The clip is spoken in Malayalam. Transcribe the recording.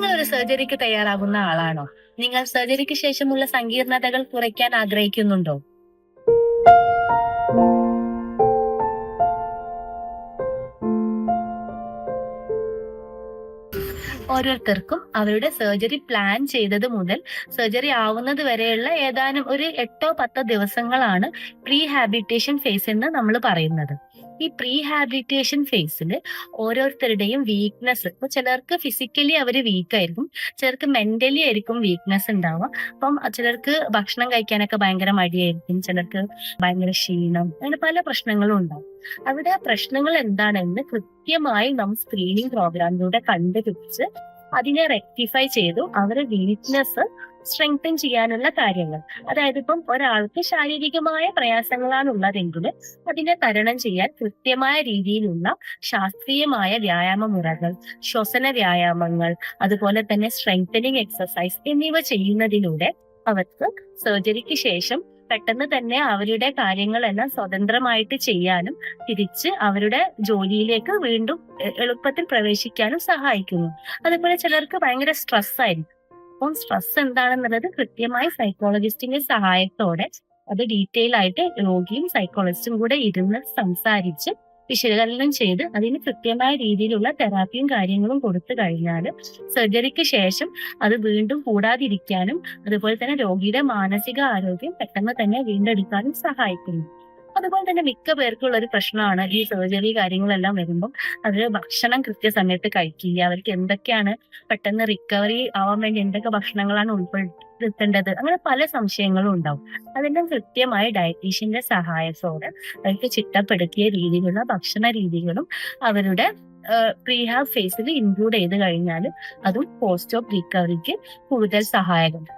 നിങ്ങൾ ഒരു സർജറിക്ക് തയ്യാറാകുന്ന ആളാണോ? നിങ്ങൾ സർജറിക്ക് ശേഷമുള്ള സങ്കീർണതകൾ കുറയ്ക്കാൻ ആഗ്രഹിക്കുന്നുണ്ടോ? ഓരോരുത്തർക്കും അവരുടെ സർജറി പ്ലാൻ ചെയ്തത് മുതൽ സർജറി ആവുന്നത് വരെയുള്ള ഏതാനും ഒരു 8-10 ദിവസങ്ങളാണ് പ്രീഹാബിലിറ്റേഷൻ ഫേസ് എന്ന് നമ്മൾ പറയുന്നത്. ഈ പ്രീഹാബിലിറ്റേഷൻ ഫേസിൽ ഓരോരുത്തരുടെയും വീക്ക്നെസ്, ഇപ്പൊ ചിലർക്ക് ഫിസിക്കലി അവർ വീക്ക് ആയിരിക്കും, ചിലർക്ക് മെന്റലി ആയിരിക്കും വീക്ക്നെസ് ഉണ്ടാവുക. അപ്പം ചിലർക്ക് ഭക്ഷണം കഴിക്കാനൊക്കെ ഭയങ്കര മടിയായിരിക്കും, ചിലർക്ക് ഭയങ്കര ക്ഷീണം, അങ്ങനെ പല പ്രശ്നങ്ങളും ഉണ്ടാവും. അവിടെ ആ പ്രശ്നങ്ങൾ എന്താണെന്ന് കൃത്യമായി നാം സ്ക്രീനിങ് പ്രോഗ്രാമിലൂടെ കണ്ടുപിടിച്ച് അതിനെ റെക്ടിഫൈ ചെയ്തു അവരുടെ വീക്ക്നെസ് സ്ട്രെങ്തൻ ചെയ്യാനുള്ള കാര്യങ്ങൾ. അതായത് ഇപ്പം ഒരാൾക്ക് ശാരീരികമായ പ്രയാസങ്ങളാണ് ഉള്ളതെങ്കിൽ അതിനെ തരണം ചെയ്യാൻ കൃത്യമായ രീതിയിലുള്ള ശാസ്ത്രീയമായ വ്യായാമ മുറകൾ, ശ്വസന വ്യായാമങ്ങൾ, അതുപോലെ തന്നെ സ്ട്രെങ്തനിങ് എക്സസൈസ് എന്നിവ ചെയ്യുന്നതിലൂടെ അവർക്ക് സർജറിക്ക് ശേഷം പെട്ടെന്ന് തന്നെ അവരുടെ കാര്യങ്ങളെല്ലാം സ്വതന്ത്രമായിട്ട് ചെയ്യാനും തിരിച്ച് അവരുടെ ജോലിയിലേക്ക് വീണ്ടും എളുപ്പത്തിൽ പ്രവേശിക്കാനും സഹായിക്കുന്നു. അതുപോലെ ചിലർക്ക് ഭയങ്കര സ്ട്രെസ് ആയിരിക്കും. അപ്പം സ്ട്രെസ് എന്താണെന്നുള്ളത് കൃത്യമായി സൈക്കോളജിസ്റ്റിന്റെ സഹായത്തോടെ അത് ഡീറ്റെയിൽ ആയിട്ട് രോഗിയും സൈക്കോളജിസ്റ്റും കൂടെ ഇരുന്ന് സംസാരിച്ച് വിശകലനം ചെയ്ത് അതിന് കൃത്യമായ രീതിയിലുള്ള തെറാപ്പിയും കാര്യങ്ങളും കൊടുത്തു കഴിഞ്ഞാൽ സർജറിക്ക് ശേഷം അത് വീണ്ടും കൂടാതിരിക്കാനും അതുപോലെ തന്നെ രോഗിയുടെ മാനസിക ആരോഗ്യം പെട്ടെന്ന് തന്നെ വീണ്ടെടുക്കാനും സഹായിക്കുന്നു. അതുപോലെ തന്നെ മിക്ക പേർക്കുള്ള ഒരു പ്രശ്നമാണ് ഈ സർജറി കാര്യങ്ങളെല്ലാം വരുമ്പോൾ അവര് ഭക്ഷണം കൃത്യസമയത്ത് കഴിക്കില്ല. അവർക്ക് എന്തൊക്കെയാണ് പെട്ടെന്ന് റിക്കവറി ആവാൻ വേണ്ടി എന്തൊക്കെ ഭക്ഷണങ്ങളാണ് ഉൾപ്പെടുത്തേണ്ടത്, അങ്ങനെ പല സംശയങ്ങളും ഉണ്ടാവും. അതെല്ലാം കൃത്യമായി ഡയറ്റീഷ്യന്റെ സഹായത്തോടെ അവർക്ക് ചിട്ടപ്പെടുത്തിയ രീതിയിലുള്ള ഭക്ഷണ രീതികളും അവരുടെ പ്രീഹാബ് ഫേസിൽ ഇൻക്ലൂഡ് ചെയ്ത് കഴിഞ്ഞാൽ അതും പോസ്റ്റ് ഓഫ് റിക്കവറിക്ക് കൂടുതൽ സഹായകമാണ്.